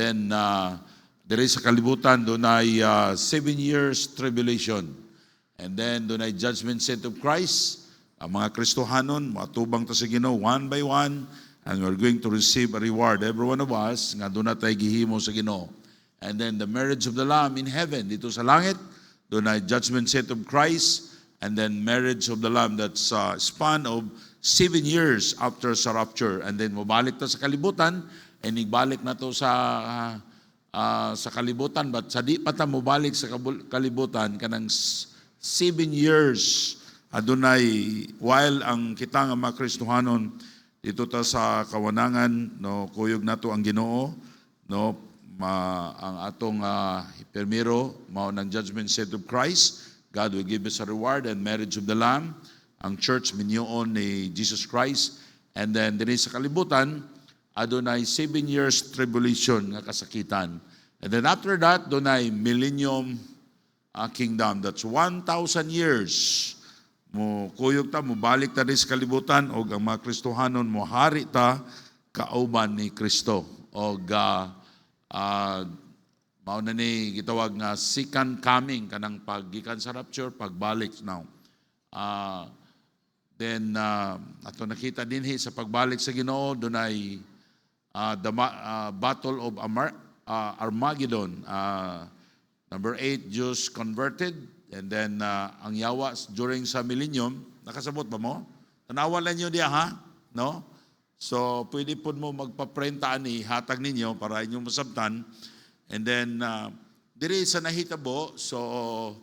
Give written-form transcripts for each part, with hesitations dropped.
then there is sa kalibutan, doon ay 7 years tribulation. And then doon ay judgment seat of Christ. Ang mga Kristohanon, matubang ta sa Ginoo one by one, and we're going to receive a reward, every one of us, nga doon na tayo gihimo sa Ginoo. And then the marriage of the Lamb in heaven, dito sa langit, doon ay judgment seat of Christ, and then marriage of the Lamb, that's a span of 7 years after sa rapture. And then mabalik ta sa kalibutan, and igbalik na to sa kalibutan, but sa di pa ta mabalik sa kalibutan, kanang 7 years, adunay, while ang kita nga mga Kristohanon, dito ta sa kawanangan, no, kuyog nato ang Ginoo, no, ang atong permiro, mao ng judgment seat of Christ. God will give us a reward, and marriage of the Lamb, ang church minyoon ni Jesus Christ. And then din sa kalibutan, adunay 7 years tribulation nga kasakitan. And then after that, dunay millennium kingdom. That's 1,000 years. Mo kuyog ta, mo balik ta sa kalibutan, o ang mga Kristohanon mo hari ta kauban ni Kristo. O mao na ni gitawag nga second coming, kanang paggikan sa rapture, pagbalik now. Then ato nakita dinhi sa pagbalik sa Ginoo, dunay the battle of Armageddon. Number 8, Jews converted. And then, ang yawa during sa millennium, nakasabot ba mo? Tanawan lang nyo diya, ha? No? So, pwede po mo magpaprenta ani, hatag ninyo para inyong masabtan. And then, diri sa nahitabo, so,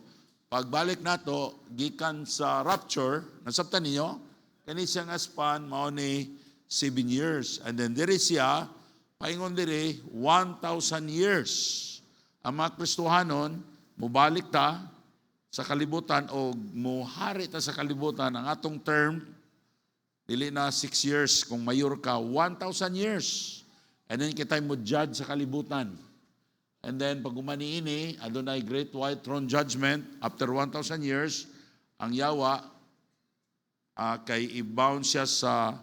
pagbalik nato, gikan sa rapture, nasabtan ninyo, kani siya nga span, mao ni 7 years. And then, diri siya, paingon diri, 1,000 years. Ang mga Kristohanon, mubalik ta sa kalibutan o muhari ta sa kalibutan. Ang atong term, dili na 6 years. Kung mayor ka, 1,000 years. And then kita mo judge sa kalibutan. And then pag umaniini, adunay great white throne judgment after 1,000 years, ang yawa kay i-bound siya sa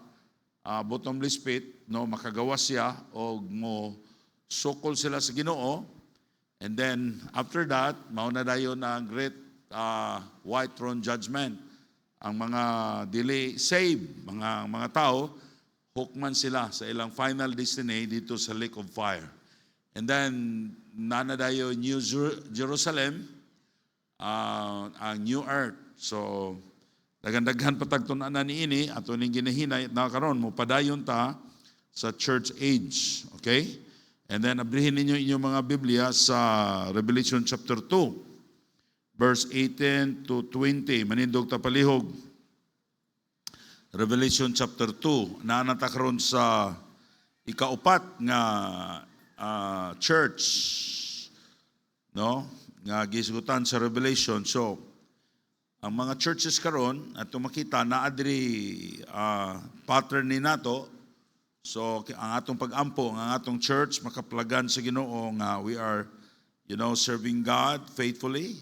bottomless pit, no, makagawas siya o mo sukol sila sa Ginoo. And then, after that, mauna dayon na great white throne judgment. Ang mga dili saved, mga tao, hukman sila sa ilang final destiny dito sa lake of fire. And then, nanadayo New Jerusalem, ang New Earth. So, daghan-daghan patagtunan na niini, ato ning ginahinay na karon mo padayon ta sa church age. Okay? And then, abrihin ninyo inyong mga Biblia sa Revelation chapter 2, verse 18 to 20. Manindog ta palihog. Revelation chapter 2. Naanata karon sa ikaupat nga church, no? Nga gisgutan sa Revelation. So, ang mga churches karon ato makita naa diri pattern ni nato. So, ang atong pag-ampo, ang atong church, makaplagan sa Ginoo nga we are, serving God faithfully.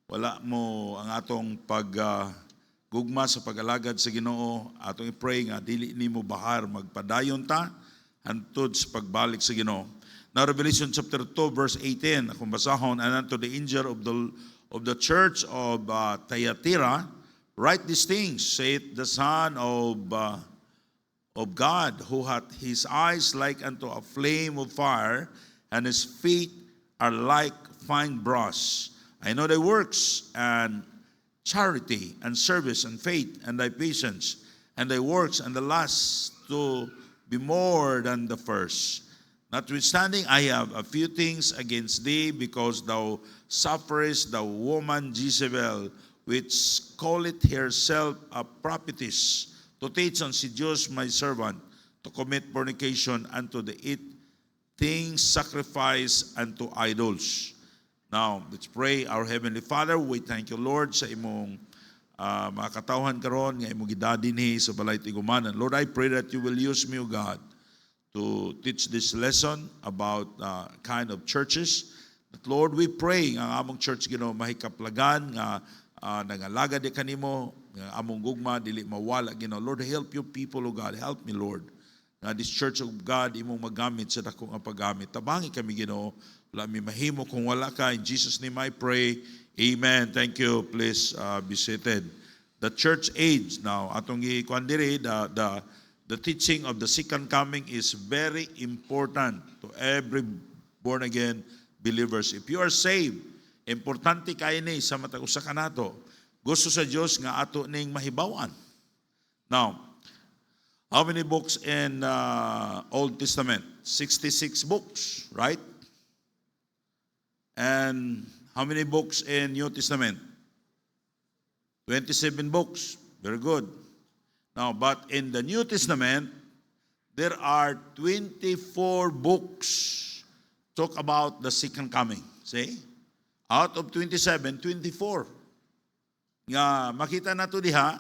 Wala mo ang atong paggugma sa pag-alagad sa Ginoo. Atong i-pray nga, dili ni mo bahar, magpadayon ta, hantod sa pagbalik sa Ginoo. Now, Revelation chapter 2, verse 18, akong basahon, and unto the angel of the church of Thyatira, write these things, saith the Son of God, who hath his eyes like unto a flame of fire, and his feet are like fine brass. I know thy works, and charity, and service, and faith, and thy patience, and thy works, and the last to be more than the first. Notwithstanding, I have a few things against thee, because thou sufferest the woman Jezebel, which calleth herself a prophetess, to teach and seduce my servant to commit fornication and to eat things sacrificed unto idols. Now, let's pray. Our Heavenly Father, we thank you, Lord, sa imong mga katawhan karon nga imong gidadinhi sa balay tigumanan. Lord, I pray that you will use me, O God, to teach this lesson about kind of churches. But Lord, we pray nga among church Ginoo mahikaplagan nga nangalaga di kanimo, among gugma dili mawala Ginoo. Lord, help your people, O God. Help me, Lord. nga this church of God imong magamit sa dako nga paggamit. Tabangi kami Ginoo, wala mi mahimo kung wala ka. In Jesus name I pray. Amen. Thank you. Please be seated. The church age now atong gikuan diri, the teaching of the second coming is very important to every born again believers. If you are saved, importante kay ni sa matag usa kanato. Gusto sa Dios nga ato ning mahibaw-an. Now, how many books in Old Testament? 66 books, right? And how many books in New Testament? 27 books. Very good. Now, but in the New Testament, there are 24 books talk about the second coming. See? Out of 27, 24. Nga makita nato diha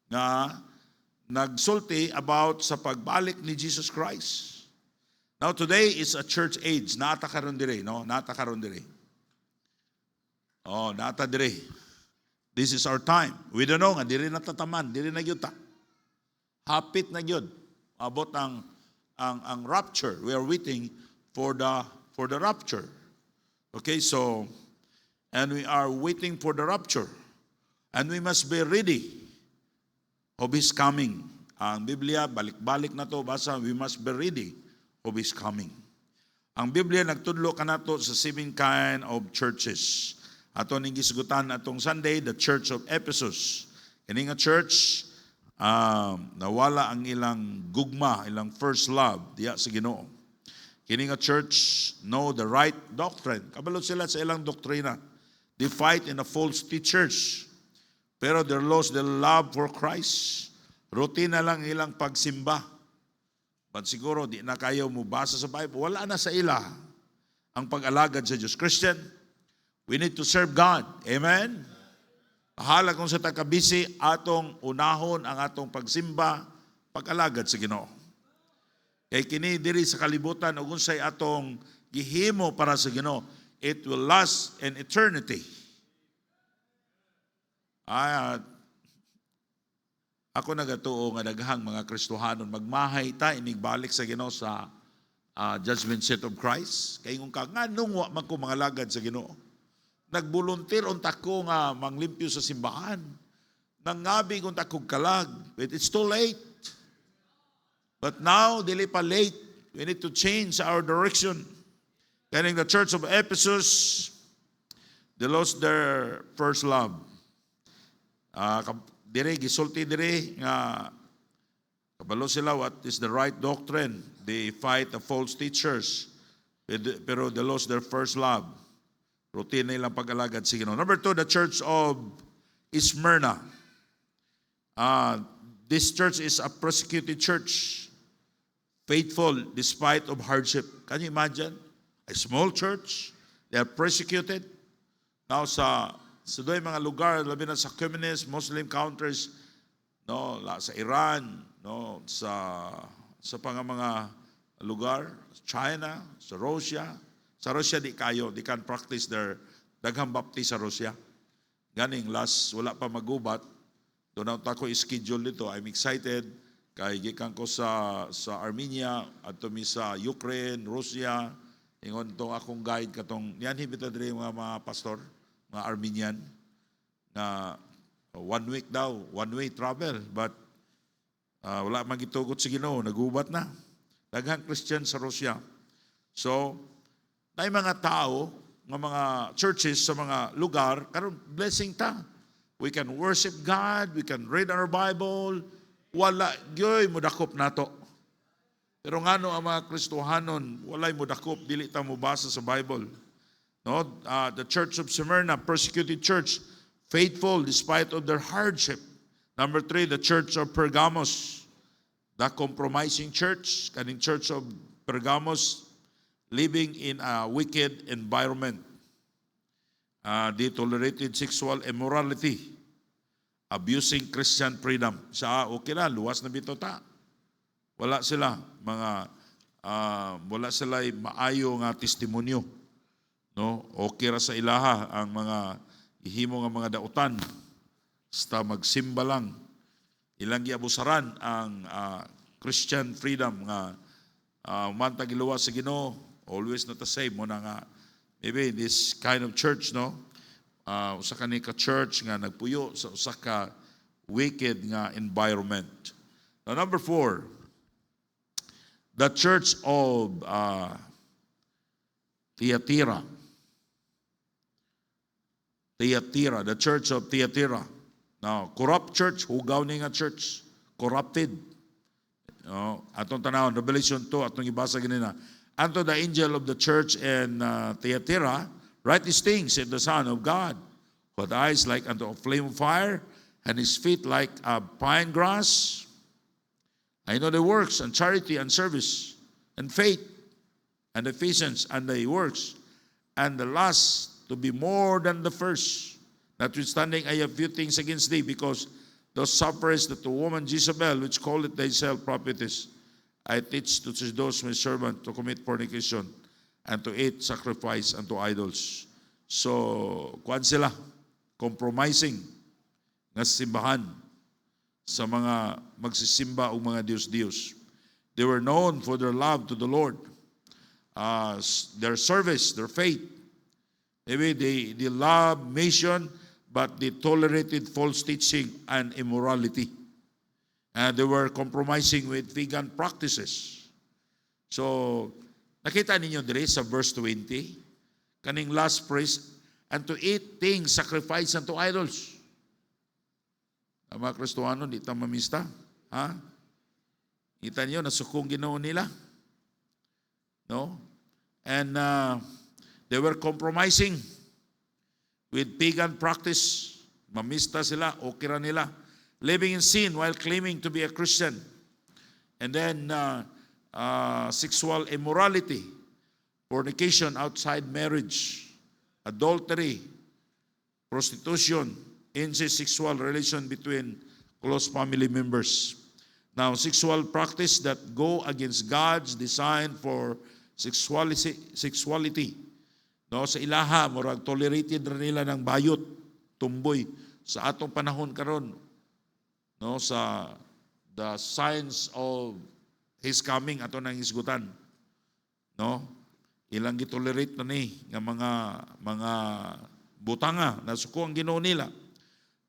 nga nagsulti about sa pagbalik ni Jesus Christ. Now today is a church age. Nata karon dire, no? Nata karon dire. Oh, nata dire. This is our time. We don't know nga diri natataman, diri na gyud ta. Hapit na gyud. Abot ang rapture. We are waiting for the rapture. Okay, so and we are waiting for the rapture. And we must be ready of His coming. Ang Biblia, balik-balik na to basa, we must be ready of His coming. Ang Biblia nagtudlo kanato sa 7 kind of churches. Ato ning gisgutan atong Sunday, the Church of Ephesus. Kini nga church, nawala ang ilang gugma, ilang first love diya sa Ginoo. Kini nga church know the right doctrine. Kabalo sila sa ilang doktrina. They fight in the false teachers. Pero they lost their love for Christ. Routine na lang ilang pagsimba. But siguro di na kayo mubasa sa Bible. Wala na sa ila ang pag-alagad sa Diyos. Christian, we need to serve God. Amen? Bahala kung sa takabisi, atong unahon ang atong pagsimba, pag-alagad sa Ginoo. Kay kini diri sa kalibutan, ug unsay atong gihimo para sa Ginoo, it will last an eternity. Ako nagatuo nga daghang mga Kristohanon magmahay ta inigbalik sa Ginoo sa judgment seat of Christ. Kay kung nganong wa man ko mga lagad sa Ginoo. Nagbolunteer unta ko nga manglimpyo sa simbahan. Nangabi unta kog kalag, but it's too late. But now dili pa late. We need to change our direction. Kaning the Church of Ephesus, they lost their first love. Dire gisulti dire nga kabalo sila what is the right doctrine. They fight the false teachers, pero they lost their first love. Routine na ilang pag-alagad sa Ginoo. Number 2, the Church of Smyrna. This church is a persecuted church, faithful despite of hardship. Can you imagine? A small church, they are persecuted. Now sa doy mga lugar, labi na sa communist, Muslim countries, no, sa Iran, no, sa mga lugar, China, sa Russia. Sa Russia di kayo, they can practice their daghang baptist sa Russia. Ganing last, wala pa magubat. Doon ako schedule dito. I'm excited. Kay gikan ko sa Armenia, at mi sa Ukraine, Russia. Ingon tong akong guide katong, yan hibita diri mga pastor, mga Armenian, na 1 week daw, one-way travel. But wala magitugot sa Ginoo, nagubat na. Daghang Christian sa Russia. So, may mga tao, mga churches sa mga lugar, karon blessing ta. We can worship God, we can read our Bible, wala gyoy mudakop nato. Pero ngano ang mga Kristohanon, walay mudakop, dili ta mobasa sa Bible. No, the Church of Smyrna, persecuted church, faithful despite of their hardship. Number 3, the Church of Pergamos, the compromising church, kaning Church of Pergamos, living in a wicked environment. They tolerated sexual immorality, abusing Christian freedom. Okay na, luwas na bito ta. Wala sila wala sila maayo nga testimonyo. No, okay ra sa ilaha ang mga ihimo nga mga dautan. Basta magsimba lang. Ilang giabusaran ang Christian freedom nga mantag iluwas sa Ginoo, always not the same mo na nga maybe this kind of church, no, usa ka ni ka church nga nagpuyo sa usa ka wicked nga environment. Now, number 4, the church of Thyatira. Thyatira, the church of Thyatira. Now, corrupt church, hugaw ni nga church, corrupted. Atong tanawon, Revelation 2, atong ibasa ganina. Unto the angel of the church in Thyatira, write these things, said the Son of God, who had eyes like unto a flame of fire, and his feet like a pine grass. I know the works, and charity, and service, and faith, and patience, and the works, and the last to be more than the first. Notwithstanding, I have few things against thee, because thou sufferest that the woman Jezebel, which calleth thyself prophetess, I teach to those my servant to commit fornication and to eat sacrifice unto idols. So, kuan sila, compromising nga simbahan sa mga magsisimba o mga Diyos-Diyos. They were known for their love to the Lord, their service, their faith. Maybe they love mission, but they tolerated false teaching and immorality. And they were compromising with vegan practices. So, nakita ninyo dire sa verse 20, kaning last phrase, and to eat things sacrificed unto idols. Ang mga Kristohano, di ta mamista. Ha? Kita niyo, nasukong Ginoo nila. No? And they were compromising with pagan practice. Mamista sila, okira nila. Living in sin while claiming to be a Christian. And then sexual immorality, fornication outside marriage, adultery, prostitution, incest, sexual relation between close family members. Now, sexual practice that go against God's design for sexuality. No, sa ilaha, murag tolerated ra nila ng bayot, tumboy sa atong panahon karon. No, sa the signs of his coming ato nang isgutan. No? Ilang gitolerate na ni nga mga butanga na suko ang Ginoo nila.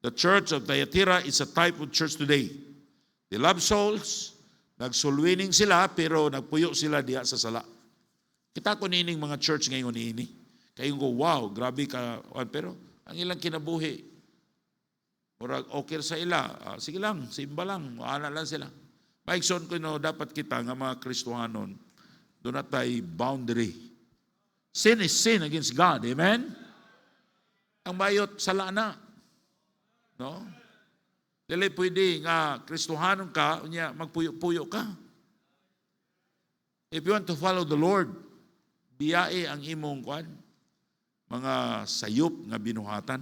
The church of Thyatira is a type of church today. They love souls, nagsulwining sila, pero nagpuyo sila diha sa sala. Kita ko nining mga church ngayon ini. Kayong go, wow, grabe ka. Pero ang ilang kinabuhi, murag okay sa ila. Sige lang, simba lang, maana lang sila. Maigsoon ko no, dapat kita nga mga Kristohanon, doon na tayo boundary. Sin is sin against God. Amen? Ang bayot, sala na. No? Dili pwede nga Kristohanon ka, magpuyo-puyo ka. If you want to follow the Lord, biyae ang imong kwan, mga sayop nga binuhatan.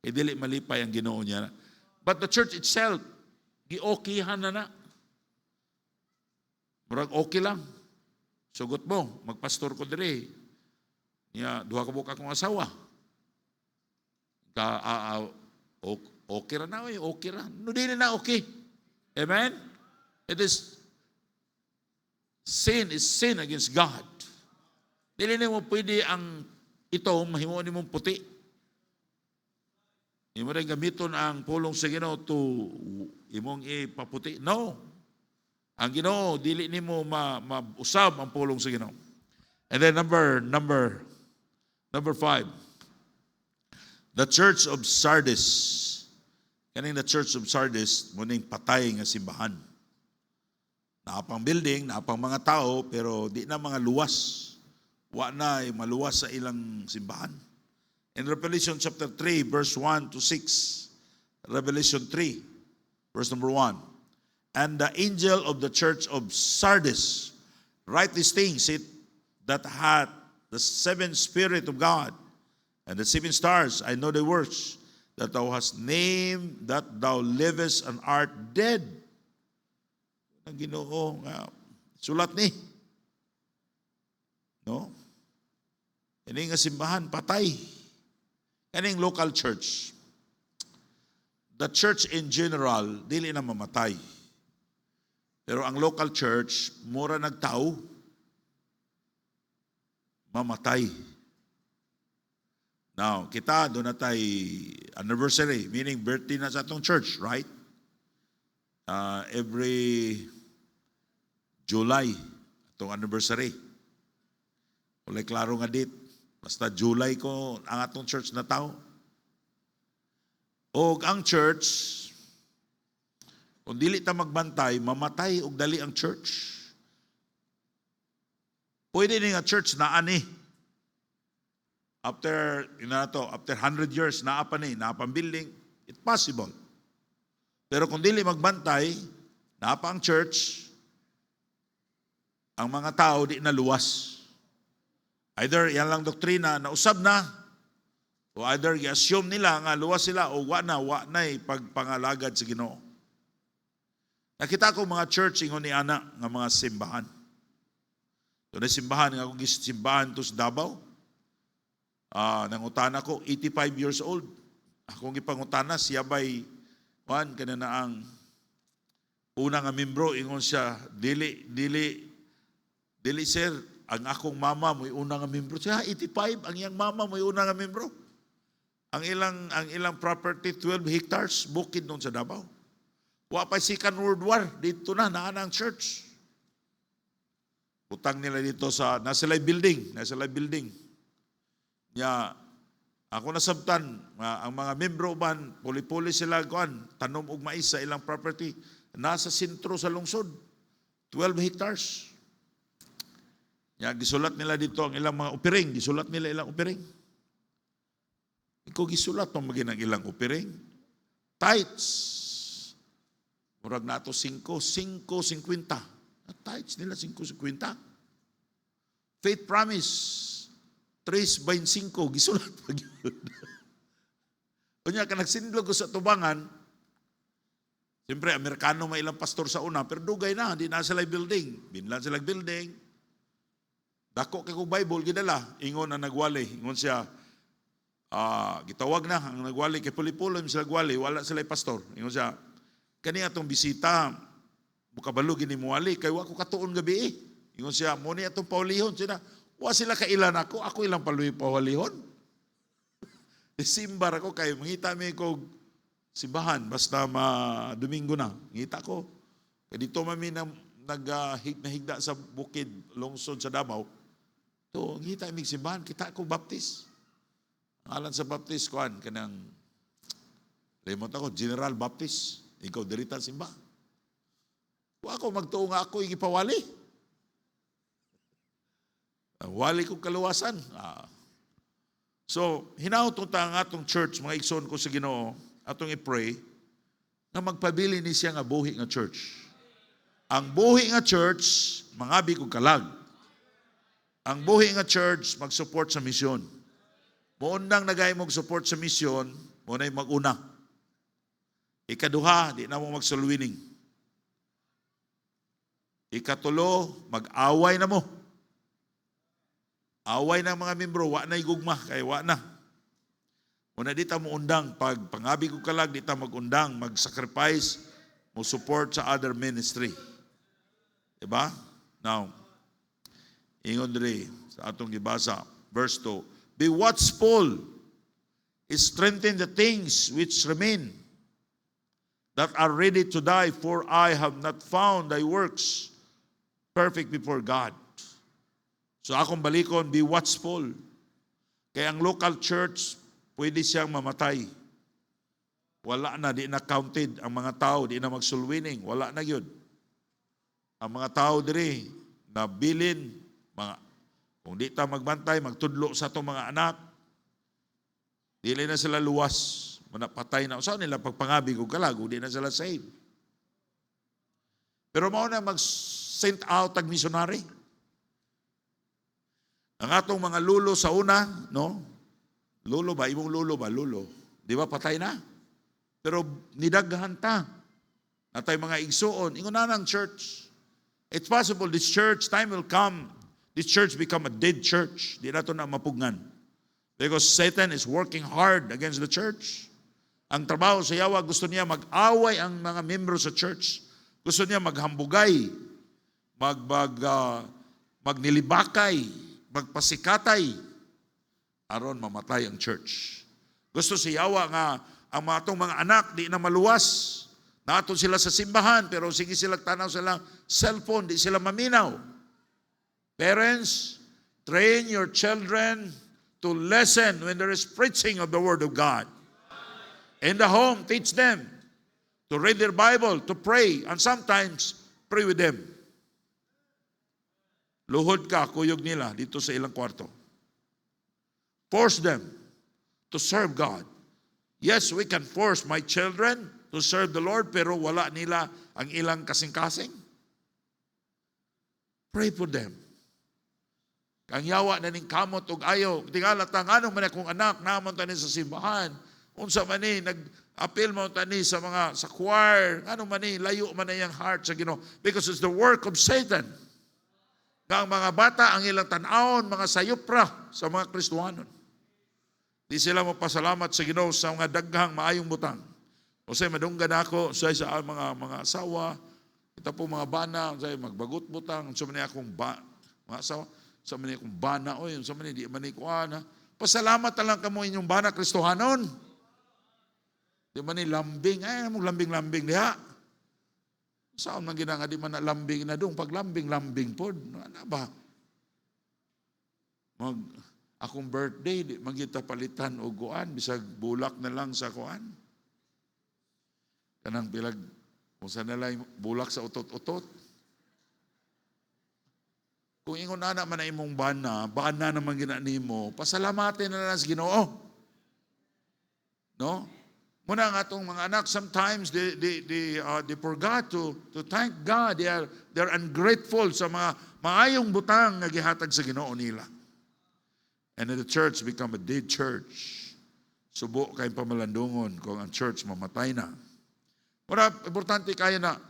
E dili malipay ang Ginoo niya. But the church itself, gi-okihan na. Murag okay lang. Sugot mo, magpastor ko dire. Duha ka buka akong asawa. Okay ra na, okay ra. No, dili na okay. Amen? It is, sin is sin against God. Dili na mo pwede ang ito, mahimo ni mong puti. Hindi mo rin gamiton ang pulong sa Ginoo to imong ipaputi. No. Ang Ginoo, dili ni mo mausab ang pulong sa Ginoo. And then number 5. The Church of Sardis. Kaning the Church of Sardis, muning patay nga simbahan. Naapang building, naapang mga tao, pero di na mga luwas. Wa na maluwas sa ilang simbahan. In Revelation chapter 3, verse 1 to 6. Revelation 3, verse number 1. And the angel of the church of Sardis write these things, it that hath the 7 Spirit of God and the 7 stars. I know the works that thou hast named, that thou livest and art dead. Ang Ginoo nga sulat ni. No? Ini nga simbahan, patay. Kaning local church. The church in general, dili na mamatay. Pero ang local church, mura nagtao, mamatay. Now, kita, doon na tayo anniversary, meaning birthday na sa atong church, right? Every July, atong anniversary. Walay klaro nga date. Basta July ko ang atong church na tao. O ang church, kung dili ta magbantay, mamatay og dali ang church. Pwede ni nga church na ani. After 100 years, naapa naapang building, it's possible. Pero kung dili magbantay, naapa ang church, ang mga tao di na luwas. Either yan lang doktrina na usab na, o either i-assume nila nga luwas sila, o wa na'y pagpangalagad sa Ginoo. Nakita ko mga church ingon ni ana nga mga simbahan. Ito na simbahan nga akong simbahan to sa Davao. Nangutana ko, 85 years old. Akong ipangutana, siya ba'y kana na ang una nga membro, ingon siya, dili sir, ang akong mama mo'y una nga membro. Siya, 85, ang iyang mama mo'y una nga membro. Ang ilang property, 12 hectares, bukid doon sa Davao. Wa pa Second World War, dito na, naan ang church. Utang nila dito sa, nasa live building. Ako nasabtan, ang mga membro man, puli-puli sila, tanom og mais sa ilang property, nasa sentro sa lungsod, 12 hectares. Gisulat nila dito ang ilang mga upiring, Ikaw gisulat pang maging ang ilang upiring. Tithes, murag na ito 5.50. Tithes nila 5.50. Faith promise, 3.25. Gisulat pag yun. Kunya ka nagsindlog ko sa tubangan, siyempre, Amerikano may ilang pastor sa una, pero dugay na, di na sila building. Binlan sila building. Dako kay kong Bible, gidala. Ingon na nagwali. Ingon siya, gitawag na, ang nagwali, kay puli-puli sila nagwali, wala sila pastor. Ingon siya, kani atong bisita, mukabalo gini muwali, kay wako katuon gabi eh. Ingon siya, muni atong paulihon. Siya, wa sila kailan ako ilang paluwi pawalihon. Simbar ako, kay mangita mi ko simbahan, basta Domingo na. Ngita ko, kaya dito mami nahigda sa bukid, lungsod sa Davao, to ngita mi simbahan, kita ko baptist. Alan sa baptist, kanang, lemot ako, General Baptist, ikaw dirita simba. Kung ako magtuo nga ako, igipawali. Wali kong kaluwasan. So, hinautong ta ang atong church, mga igsoon ko sa Ginoo, atong i-pray, na magpabili ni siya nga buhi nga church. Ang buhi nga church, mangabi kong kalag. Ang buhi nga church, mag-support sa misyon. Muundang nagay mong support sa misyon, muna'y mag-una. Ikaduha, di na mo magsulwining. Ikatulo, mag-away na mo. Away ng mga membro, wa na igugma, kaya wa na. Muna di ta mo undang, pag pangabi ko kalag, di ta mag-undang, mag-sacrifice, mo support sa other ministry. Diba? Now, ingon diri sa atong gibasa, verse 2, be watchful, strengthen the things which remain, that are ready to die, for I have not found thy works perfect before God. So akong balikon, be watchful. Kaya ang local church, pwede siyang mamatay. Wala na, di na counted. Ang mga tao, di na magsulwining. Wala na yun. Ang mga tao diri, nabilin, kung di ta magbantay, magtudlo sa itong mga anak, dili na sila luwas. Patay na. Saan nila pagpangabi kung kalago, di na sila saved. Pero mauna mag-send out ang missionary. Ang atong mga lulo sa una, no? Lulo ba? Imong lulo ba? Lulo. Di ba patay na? Pero nidaghan ta. Natay mga igsuon. Ingon na ng church. It's possible this church, time will come, this church become a dead church. Di na ito na mapugnan. Because Satan is working hard against the church. Ang trabaho sa yawa, gusto niya mag-away ang mga membro sa church Gusto niya maghambugay, magnilibakay, magpasikatay, aron mamatay ang church. Gusto siyawa nga ang mga atong mga anak di na maluwas. Naton sila sa simbahan, pero sige sila tanaw sila cellphone, di sila maminaw. Parents, train your children to listen when there is preaching of the Word of God. In the home, teach them to read their Bible, to pray, and sometimes pray with them. Luhod ka, kuyog nila dito sa ilang kwarto. Force them to serve God. Yes, we can force my children to serve the Lord, pero wala nila ang ilang kasing-kasing. Pray for them. Kang yawa na ning kamot og ayo, tingala ta ngano man akong anak namon tani sa simbahan, unsa man ni nag-appeal mo tani sa mga sa choir, ano man ni layo man na iyang heart sa Ginoo, because it's the work of Satan. Nga ang mga bata ang ilang tan-awon, mga sayupra sa mga Kristiyanon. Di sila mapasalamat sa Ginoo sa mga daghang maayong butang. O say madunggan ako sa mga asawa, kita po mga bana, say magbagot butang, sa man akong mga asawa, sa man akong bana oy, sa man di man ko ana. Pasalamat lang kamo inyong bana Kristohanon. Di man ni lambing, mong lambing-lambing diha. Saan man ginanga di man na lambing na dong, pag lambing-lambing pod, ano ba? Akong birthday, di magita palitan o guan, bisag bulak na lang sa kuan. Kanang bilag, kung saan na lang bulak sa utot-utot. Kung ingon na naman na imong bana naman ginani mo, pasalamatin na lang sa Ginoo. No? Muna nga itong mga anak, sometimes they forgot to thank God. They're ungrateful sa mga maayong butang na gihatag sa Ginoo nila. And then the church become a dead church. Subo kayong pamalandungon kung ang church mamatay na. Muna, importante kaya na,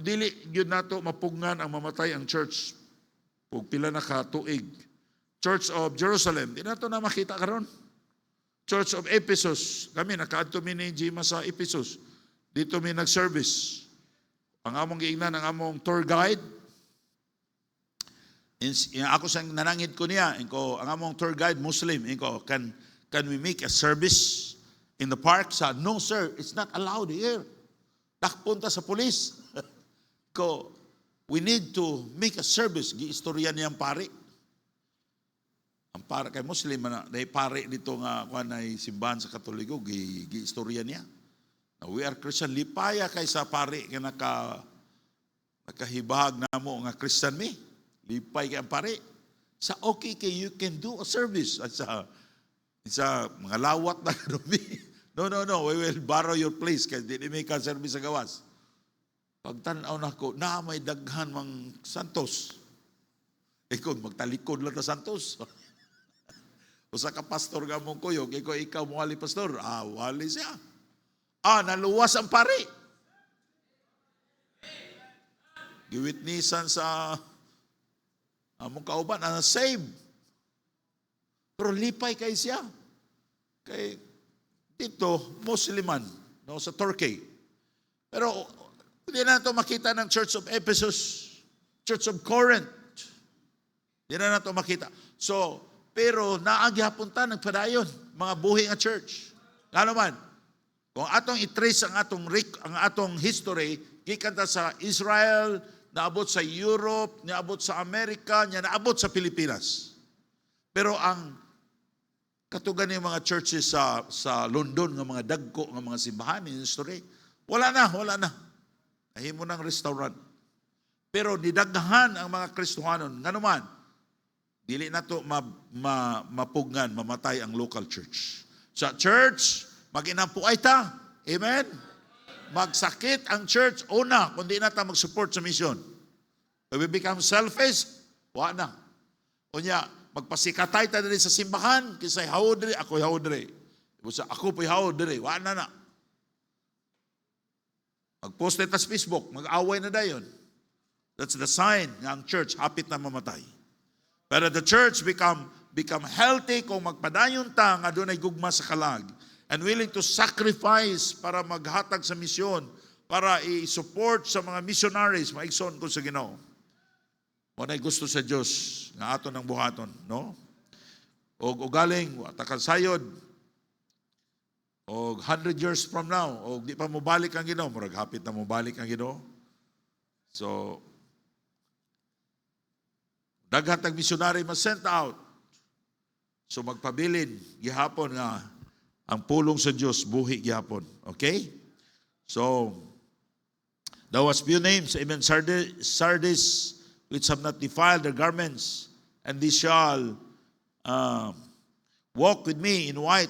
dili yun nato mapungan ang mamatay ang church. Kung pila na katuig. Church of Jerusalem, di nato na makita karon. Church of Ephesus, kami nakaadto mi ni Jima sa Ephesus. Dito mi nag-service. Ang among giingnan, ang among tour guide, ako sang nanangit ko niya, ang among tour guide Muslim, can we make a service in the park? Sa no sir, it's not allowed here. Takpunta sa police. We need to make a service. Giistorya niyang pari. Ang pari kay Muslim na pari dito nga kuan ay simbahan sa Katoliko, giistorya niya. Now, we are Christian, lipaya kay sa pari nga nakahibahag namo nga Christian mi. Lipay kay ang pari. Sa okay kay you can do a service at sa mga lawat na kanumi. No, we will borrow your place kay di may ka service sa gawas. Pagtanaw na ko, may daghan mang Santos. Ikaw, magtalikod lang na Santos. Usa ka pastor ka mong kuyog, ikaw mo wali pastor. Wali siya. Naluwas ang pari. Giwitnisan sa among kauban, save. Pero lipay kay siya. Kay dito, Musliman, no, sa Turkey. Pero hindi na ito makita ng Church of Ephesus, Church of Corinth. Hindi na ito makita. So, pero naagyapunta, nagpadayon, mga buhi nga church. Nga naman, kung atong itrace ang atong history, gikanta sa Israel, naabot sa Europe, naabot sa Amerika, naabot sa Pilipinas. Pero ang katugan ng mga churches sa London, ng mga dagko, ng mga simbahan, in history, wala na. Ahimo ng restaurant. Pero nidaghan ang mga Kristohanon. Nga naman, dili na to mapugnan, mamatay ang local church. Sa church, mag-inampuay ta. Amen? Magsakit ang church, una, kundi na ta mag-support sa mission. When we become selfish, wala na. Kunya, magpasikatay ta diri sa simbahan, kisay hawod diri, ako'y hawod diri. Ako po'y hawod diri, wala na. Mag-post na sa Facebook, mag-away na dayon. That's the sign nga ang church hapit na mamatay. Pero the church become healthy kung magpadayon ta nga doon ay gugma sa kalag and willing to sacrifice para maghatag sa misyon, para i-support sa mga missionaries, maigsoon ko sa Ginoo. Mo nay gusto sa Dios nga aton ang buhaton, no? Og ugaling takasayod og 100 years from now, og di pa mo balik ang Ginoo, murag hapit na mo balik ang Ginoo. So daghan tag missionary ma-sent out. So magpabilin gihapon nga ang pulong sa Dios buhi gihapon. Okay? So there was few names, amen, Sardis, which have not defiled their garments, and they shall walk with me in white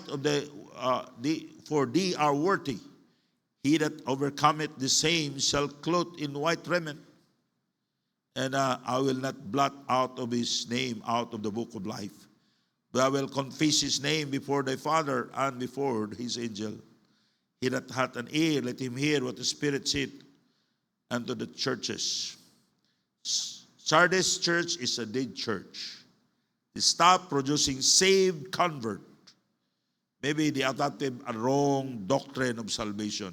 for thee are worthy. He that overcometh the same shall clothe in white raiment, and I will not blot out of his name out of the book of life. But I will confess his name before thy Father and before his angel. He that hath an ear, let him hear what the Spirit saith unto the churches. Sardis church is a dead church. They stop producing saved convert. Maybe they adopted a wrong doctrine of salvation.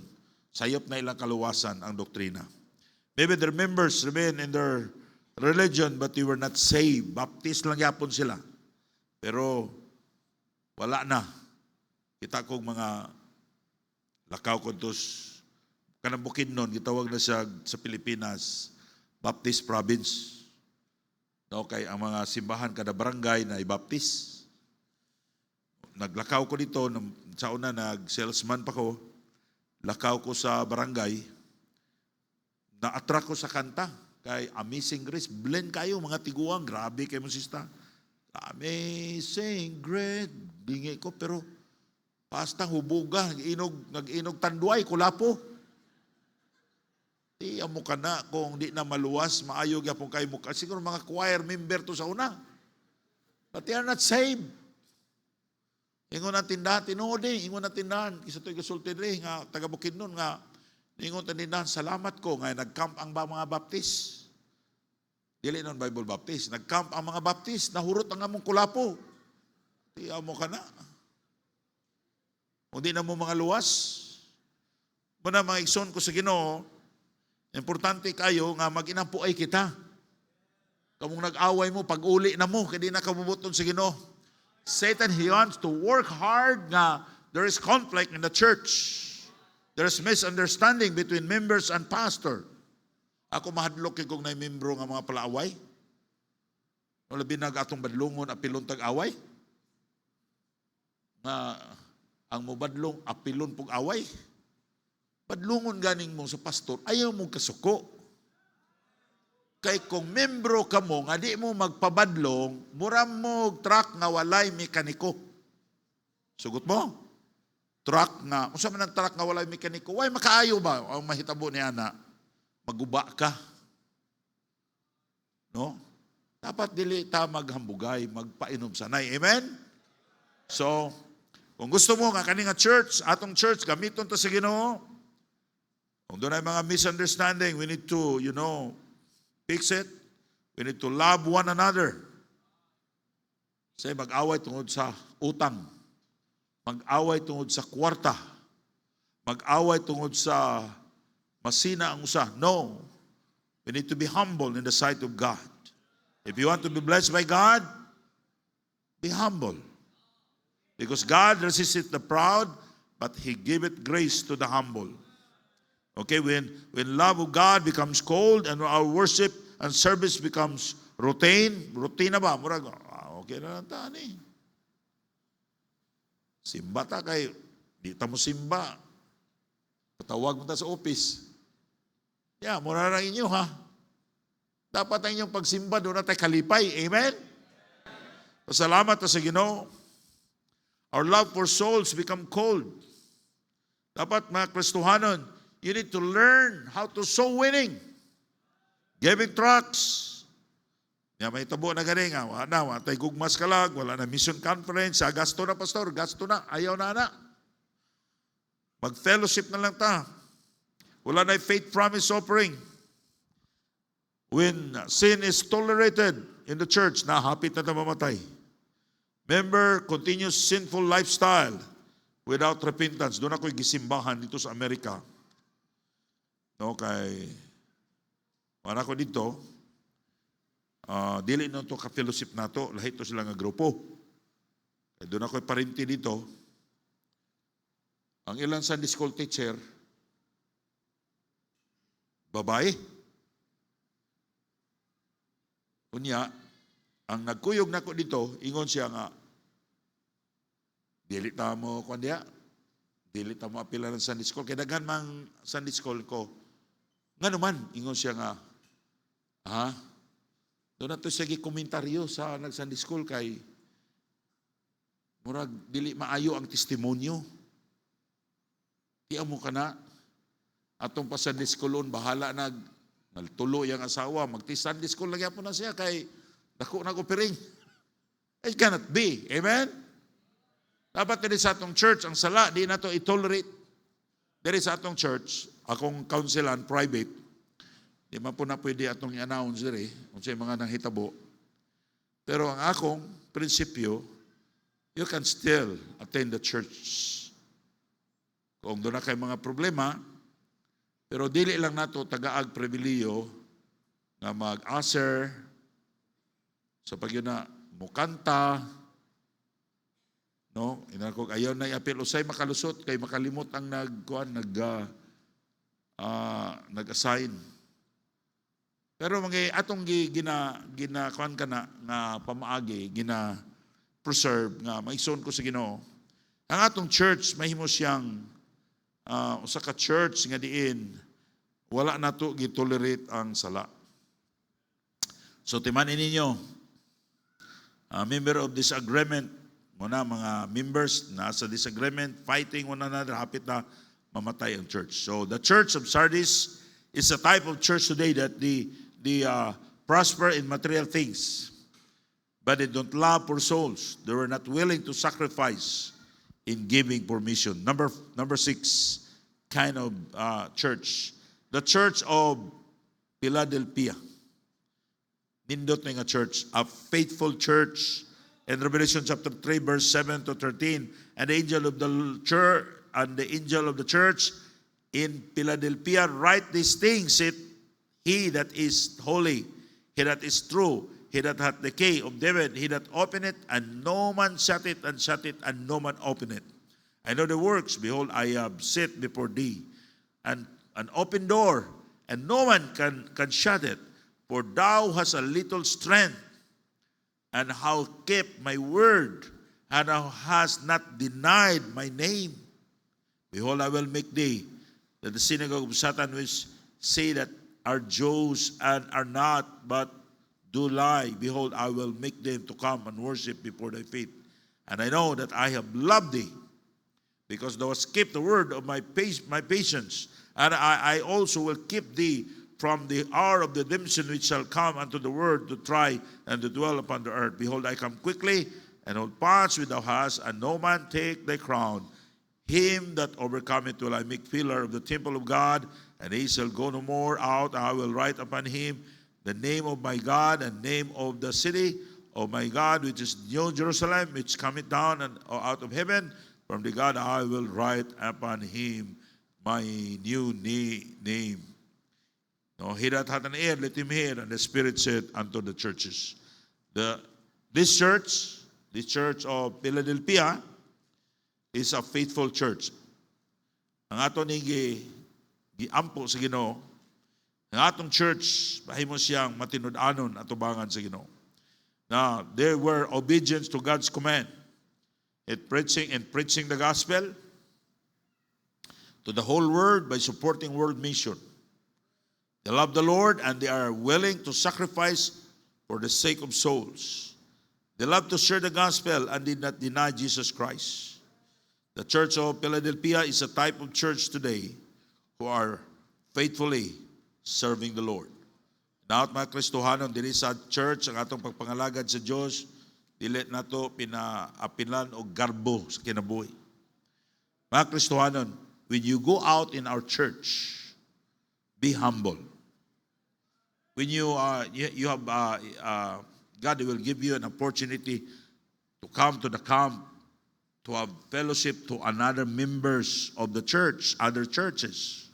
Sayop na ilang kaluwasan ang doktrina. Maybe their members remain in their religion but they were not saved. Baptist lang yapon sila. Pero wala na. Kita kong mga lakaw kuntos kanang Bukidnon, gitawag na siya sa Pilipinas Baptist Province. No, kay ang mga simbahan kada barangay na i-baptist. Naglakaw ko dito, sa una nag-salesman pa ko, lakaw ko sa barangay, na-attract ko sa kanta, kay Amazing Grace, blend kayo mga tiguang, grabe kayo musista. Amazing Grace, bingi ko, pero pastang hubuga, nag-inog tanduay, kulapo. Di amo ka na kung di na maluwas, maayog yapon kayo mo. Siguro mga choir member to sa una. But they are not saved. Ingon na tindahan, tinuod ingon na tindahan. Isa to'y kasulti rin, nga taga Bukidnon nga, ingon na tindahan, salamat ko, nga nag-camp ang mga Baptist. Dili nun Bible Baptist. Nag-camp ang mga Baptist, nahurot ang among kulapo. Di amo ka na. Kung di na mo mga luwas, muna mga igsoon ko sa Ginoo, importante kayo nga mag-inampuay kita. Kamong nag-away mo, pag-uli na mo, kaya di na kabubuton sa Ginoo. Satan, he wants to work hard nga there is conflict in the church. There is misunderstanding between members and pastor. Ako mahadlok kung na membro nga mga palaaway. Wala binag atong badlungon apilon tag-away. Nga ang mubadlong apilon pug away. Badlungon ganing mo sa pastor, ayaw mo kasuko. Kay kung membro ka mo, nga di mo magpabadlong, muram mo truck nga walay mekaniko. Sugot mo? Truck nga, kung saan man ang truck nga walay mekaniko, way makaayo ba? Ang mahitabo ni Ana, maguba ka. No? Dapat dili ta maghambugay, magpainom sanay. Amen? So, kung gusto mo nga kaninga church, atong church, gamiton ta sa Ginoo. Kung doon ay mga misunderstanding, we need to, fix it. We need to love one another. Say, mag-away tungod sa utang. Mag-away tungod sa kwarta. Mag-away tungod sa masina ang usa. No. We need to be humble in the sight of God. If you want to be blessed by God, be humble. Because God resisteth the proud, but He giveth grace to the humble. Okay, when love of God becomes cold and our worship and service becomes routine na ba? Murag, okay na lang taan eh. Simba ta kay, di ta mo simba. Patawag mo ta sa office. Yeah, mura lang inyo ha. Dapat ang inyong pagsimba doon na tayo kalipay. Amen? Pasalamat ta sa Ginoo. Our love for souls become cold. Dapat mga Kristohanon, you need to learn how to sow winning. Giving tracts. Yan, may tabo na gani nga. Wala tayo gugmas kalag. Wala na mission conference. Gasto na, pastor. Gasto na. Ayaw na na. Mag-fellowship na lang ta. Wala na faith promise offering. When sin is tolerated in the church, nahapit na mamatay. Member continues sinful lifestyle without repentance. Doon ako'y gisimbahan dito sa Amerika. No, kay para ko dito, dili no to ka-fellowship nato, lahi to sila nga grupo. Kaya doon ako'y parinti dito. Ang ilang Sunday school teacher, babae. Unya, ang nagkuyog nako dito, ingon siya nga, dili ta mo kuan diha, dili ta mo apila ng Sunday school. Kaya daghan mang Sunday school ko. Nga naman, ingon siya nga, doon na to siya komentaryo sa nag-Sunday school kay murag dili maayo ang testimonyo. Di mo ka na, atong pa Sunday schoolon, bahala nagtulo yung asawa, magti-Sunday school lagi po na siya kay dako nag-opering. It cannot be. Amen? Dapat din sa atong church, ang sala, di na to i-tolerate. Diri sa atong church, akong counselan, private, di man po na pwede atong i-announce diri, kung siya mga nanghitabo. Pero ang akong prinsipyo, you can still attend the church. Kung doon na kayo mga problema, pero dili lang nato tagaag pribiliyo na mag-aser sa pag yun na mukanta, no? Inakog ayaw na i-apil usay makalusot kay makalimot ang nag-assign. Pero mga atong ginakuan ka na nga pamaagi, preserve nga maigsoon ko sa Ginoo. Ang atong church mahimo siyang usa ka church nga diin wala nato gitolerate ang sala. So timanin ninyo, member of disagreement, muna mga members nasa disagreement, fighting one another, hapit na mamatay ang church. So the church of Sardis is a type of church today that they prosper in material things, but they don't love for souls. They were not willing to sacrifice in giving for mission. Number 6 kind of church. The church of Philadelphia. Nindot na nga church. A faithful church. In Revelation chapter 3 verse 7 to 13. And the angel of the church in Philadelphia write these things. He that is holy, he that is true, he that hath the key of David, he that openeth, and no man shut it, and no man openeth. I know the works, behold, I have set before thee an open door, and no man can shut it. For thou hast a little strength, and how kept my word, and thou hast not denied my name. Behold, I will make thee, that the synagogue of Satan which say that are Jews and are not, but do lie. Behold, I will make them to come and worship before thy feet. And I know that I have loved thee, because thou hast kept the word of my patience. And I also will keep thee from the hour of the redemption which shall come unto the world to try and to dwell upon the earth. Behold, I come quickly, and hold fast which thou hast, and no man take thy crown. Him that overcometh will I make pillar of the temple of God, and he shall go no more out. I will write upon him the name of my God, and name of the city of my God, which is New Jerusalem, which cometh down out of heaven from the God. I will write upon him my new name. No, he that hath an ear, let him hear. And the Spirit said unto the churches. This church of Philadelphia, is a faithful church. Ang ato ni giampo sa Ginoo, ang atong church, mahimo siyang matinud-anon at tubangan sa Ginoo. Now, they were obedience to God's command in preaching the gospel to the whole world by supporting world mission. They love the Lord and they are willing to sacrifice for the sake of souls. They love to share the gospel and did not deny Jesus Christ. The Church of Philadelphia is a type of church today who are faithfully serving the Lord. Naot mga Kristohanon, dili sa church, ang atong pagpangalagad sa Diyos, dili nato pinaapilan o garbo sa kinabuhi. Mga Kristohanon, when you go out in our church, be humble. When you have God will give you an opportunity to come to the camp, to have fellowship to another members of the church, other churches.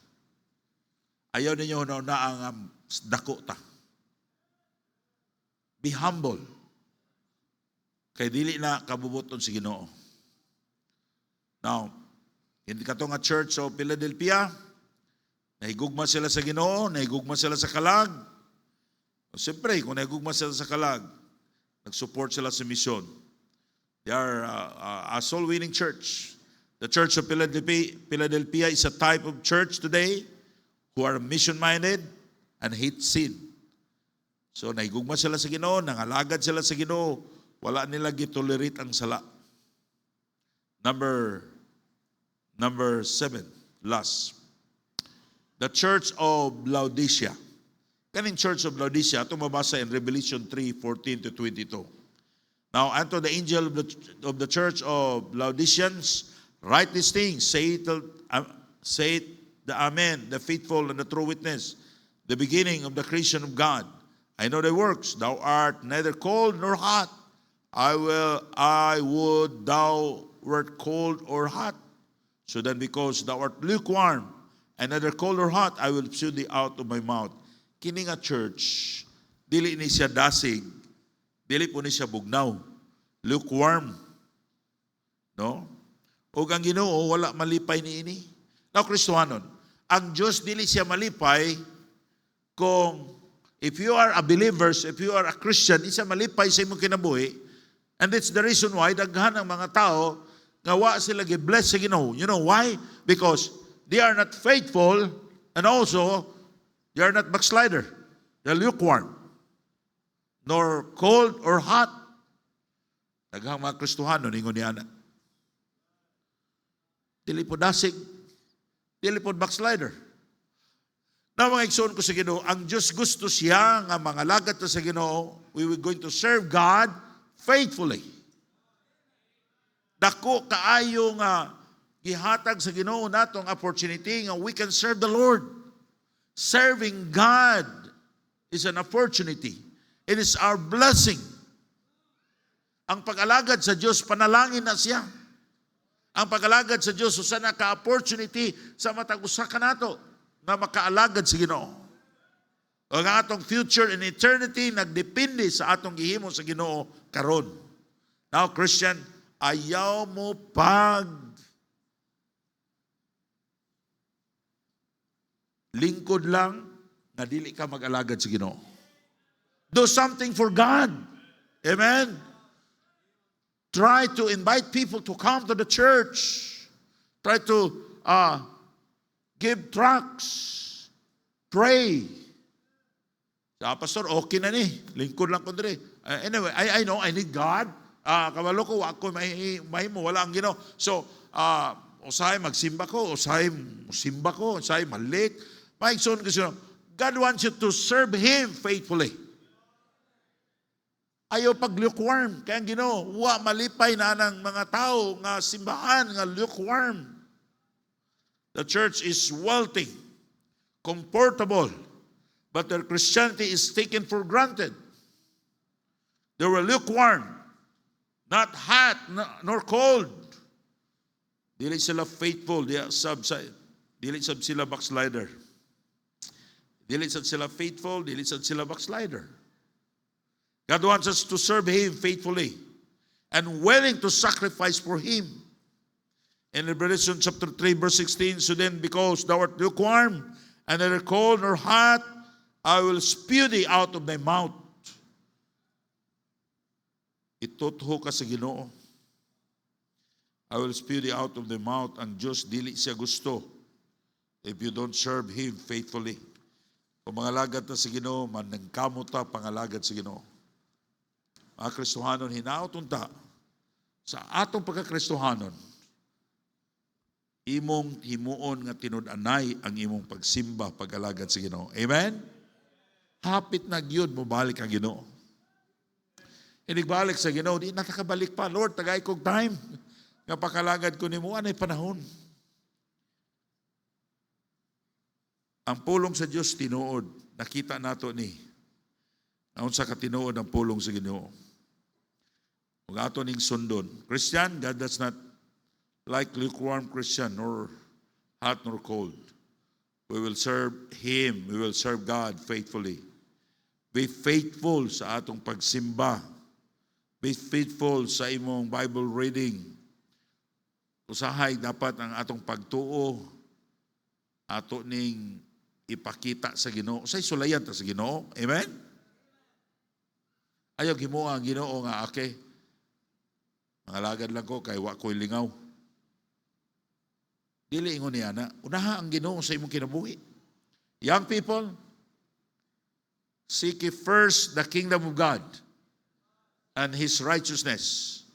Ayaw ninyo na ang dako ta. Be humble. Kay dili na kabubuton si Ginoo. Now, hindi ka nga Church of Philadelphia, nahigugma sila sa Ginoo, nahigugma sila sa kalag. Siyempre, kung nahigugma sila sa kalag, nag-support sila sa misyon. They are a soul-winning church. The Church of Philadelphia is a type of church today who are mission-minded and hate sin. So, nahigugma sila sa Ginoo, nangalagad sila sa Ginoo, wala nila gitolerate ang sala. Number 7, last. The Church of Laodicea. Kaning Church of Laodicea, ito mabasa in Revelation 3:14-22. Now, unto the angel of the Church of Laodiceans, write these things, say it the Amen, the faithful and the true witness, the beginning of the creation of God. I know thy works, thou art neither cold nor hot. I would thou wert cold or hot. So then because thou art lukewarm, and neither cold or hot, I will spew thee out of my mouth. Kini nga church, dili ni siya dasig, dili po ni siya bugnaw, lukewarm. No? O ang Ginoo wala malipay niini. Now, Kristohanon, ang Diyos dili siya malipay kung if you are a believer, if you are a Christian, isa malipay sa imong kinabuhi. And that's the reason why daghan ang mga tao nga wa sila gi-bless sa Ginoo. You know why? Because they are not faithful and also they are not backslider. They're lukewarm. Nor cold or hot. Daghang mga Kristohano ningon niana. Dili po dasig. Dili po backslider. Na mga igsoon ko sa Ginoo, ang Diyos gusto siya nga mga lagat na sa Ginoo, we were going to serve God faithfully. Dako kaayo nga gihatag sa Ginoo natong opportunity nga we can serve the Lord. Serving God is an opportunity. It is our blessing. Ang pag-alagad sa Diyos, panalangin na siya. Ang pag-alagad sa Diyos, usa na ka-opportunity sa matag usa ka nato na makaalagad sa Ginoo. Ang atong future and eternity nagdepende sa atong gihimo sa Ginoo karon. Now, Christian, ayaw mo pag lingkod lang na dili ka mag-alagad sa Ginoo. Do something for God. Amen? Try to invite people to come to the church. Try to give tracts. Pray. Pastor, okay na ni. Lingkod lang ko dire. Anyway, I know, I need God. Kabalo ko, ako may mo, wala ang Ginoo. So, usahay magsimba ko, usahay musimba ko, usahay malik. Maigsoon kasi, God wants you to serve Him faithfully. Ayaw pag lukewarm. Kaya ang Ginoo, malipay na ng mga tao nga simbahan, nga lukewarm. The church is wealthy, comfortable, but their Christianity is taken for granted. They were lukewarm, not hot nor cold. Dili sila faithful, dili sila backslider. Dili sila faithful, dili sila backslider. God wants us to serve Him faithfully and willing to sacrifice for Him. In Revelation chapter 3, verse 16, so then because thou art lukewarm and neither cold nor hot, I will spew thee out of thy mouth. Itutho ka sa Ginoo. I will spew thee out of thy mouth. Ang Diyos dili siya gusto if you don't serve Him faithfully. Kung mangalagad na sa Ginoo, manangkamot ta pangalagad sa Ginoo. Mga Kristohanon, hinaoton ta sa atong pagka-Kristohanon, imong himuon nga tinud-anay ang imong pagsimba, pag-alagad sa Ginoo. Amen? Hapit na gyud mo balik ang Ginoo. Hindi balik sa Ginoo, di nakakabalik pa. Lord, tagay kong time. Nga pakalagad ko nimo anay panahon. Ang pulong sa Dios tinuod. Nakita nato ni. Naun sa katinuod ang pulong sa Ginoo. Ug ato ning sundon. Christian, God does not like lukewarm Christian, nor hot nor cold. We will serve Him. We will serve God faithfully. Be faithful sa atong pagsimba. Be faithful sa imong Bible reading. Usahay dapat ang atong pagtuo ato ning ipakita sa Ginoo. Usay sulayan ta sa Ginoo. Amen? Ayaw himuha ang Ginoo nga okay. Mangalagad lang ko kay wa ko'y lingaw. Dili ingon niya na, unaha ang Ginoo sa imong kinabuhi. Young people, seek ye first the kingdom of God and His righteousness,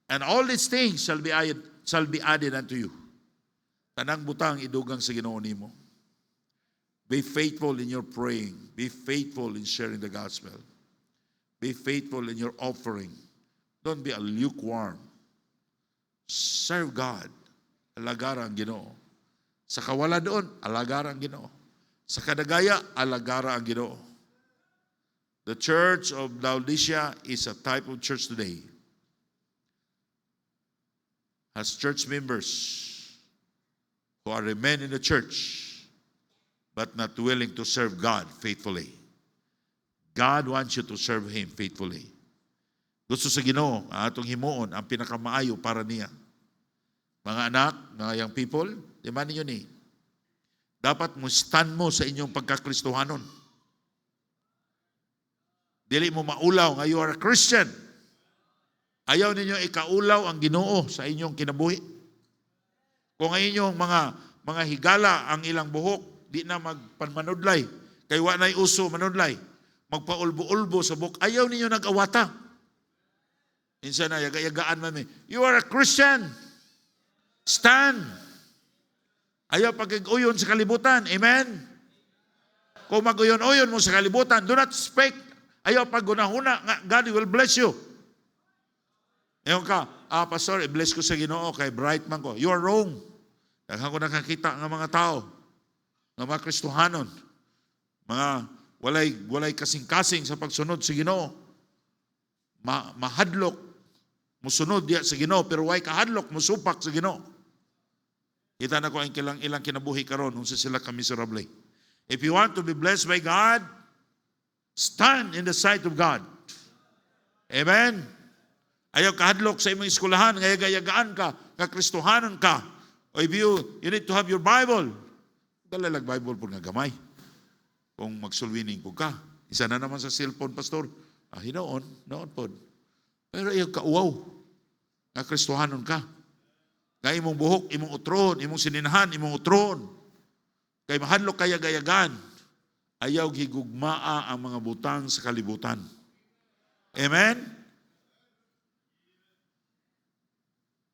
and all these things shall be added unto you. Tanang butang idugang sa Ginoo nimo. Be faithful in your praying. Be faithful in sharing the gospel. Be faithful in your offering. Don't be a lukewarm. Serve God. Alagara ang Ginoo. Sa kawala doon, alagara ang Ginoo. Sa kadagaya, alagara ang Ginoo. The church of Laodicea is a type of church today. Has church members who are remain in the church but not willing to serve God faithfully. God wants you to serve Him faithfully. Gusto sa Ginoo, ang atong himuon, ang pinakamaayo para niya. Mga anak, mga young people, di ba ninyo ni? Dapat mo stand mo sa inyong pagkakristohanon. Dili mo maulaw nga you are a Christian. Ayaw ninyo ikaulaw ang Ginoo sa inyong kinabuhi. Kung ang inyong mga higala ang ilang buhok, di na magpanmanudlay. Kay wa na'y uso manudlay. Magpaulbo-ulbo sa buhok. Ayaw ninyo nag-awata. Minsan na, yaga-yagaan man may, you are a Christian. Stand. Ayaw pag-uyon sa kalibutan. Amen? Kung mag-uyon-uyon mo sa kalibutan, do not expect. Ayaw pag-unahuna, God will bless you. Ngayon ka, Pastor, i-bless ko sa Ginoo kay bright man ko. You are wrong. Daghan ko nakakita ng mga tao, ng mga Kristohanon, mga walay kasing-kasing sa pagsunod sa Ginoo. Mahadlok, musunod diya sa Ginoo, pero way kahadlok, musupak sa Ginoo. Kita na ko ang ilang kinabuhi karon kung sila ka miserable. If you want to be blessed by God, stand in the sight of God. Amen? Ayaw kahadlok sa imong eskwelahan, ngayagaan ka, kakristohanan ka. O if you need to have your Bible, dalalag Bible po nga gamay. Kung magsulwining po ka. Isa na naman sa cellphone, Pastor. Hinoon po. Pero ayaw ka, wow, kakristohanan ka. Kaya imong buhok, imong utron, imong sininahan, imong utron. Kaya mahadlok kaya gayagan. Ayaw higugmaa ang mga butang sa kalibutan. Amen?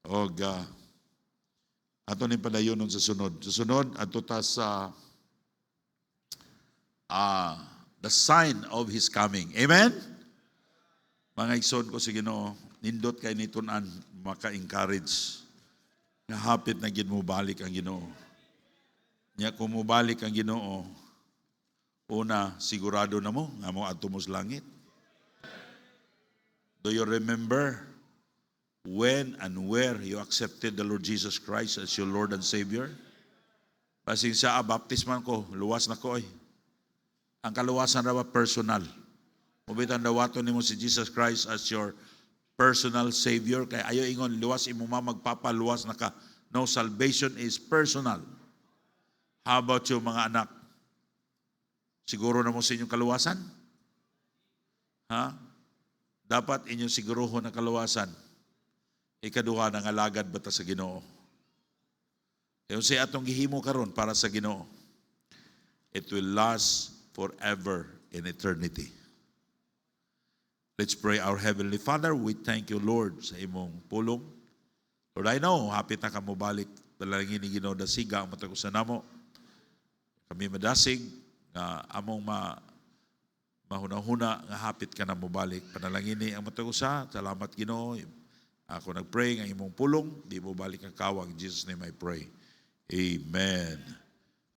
O God. Ato ni padayon sa sunod. Sa sunod, ato ta sa the sign of His coming. Amen? Mga igsoon ko sa Ginoo, nindot kay nitunan maka-encourage. Hapit na gid mo balik ang Ginoo. Nya kung mo balik ang Ginoo, una sigurado na mo nga mo adto mo sa langit. Do you remember when and where you accepted the Lord Jesus Christ as your Lord and Savior? Pasing sa baptisman ko, luwas na ko. Ang kaluwasan raw personal. Mubitan dawaton nimo si Jesus Christ as your personal Savior. Kaya ayaw ingon, luwas imo magpapaluwas na ka. No, salvation is personal. How about you mga anak? Siguro na mo sa inyong kaluwasan? Ha? Dapat inyong siguruhon na kaluwasan. Ikaduha ng alagad bata sa Ginoo. Kaya si atong gihimo karon para sa Ginoo, it will last forever in eternity. Let's pray. Our Heavenly Father, we thank you, Lord, sa imong pulong. Lord, I know, hapit na ka mo balik. Dalangin ni Ginoo dasiga ang matagusan namo. Kami madasig na among mahuna-huna nga hapit ka na mo balik. Panalangin ni ang matagusa. Salamat Ginoo. Ako nagpray ng imong pulong. Di mo balik ang kawang. In Jesus' name I pray. Amen.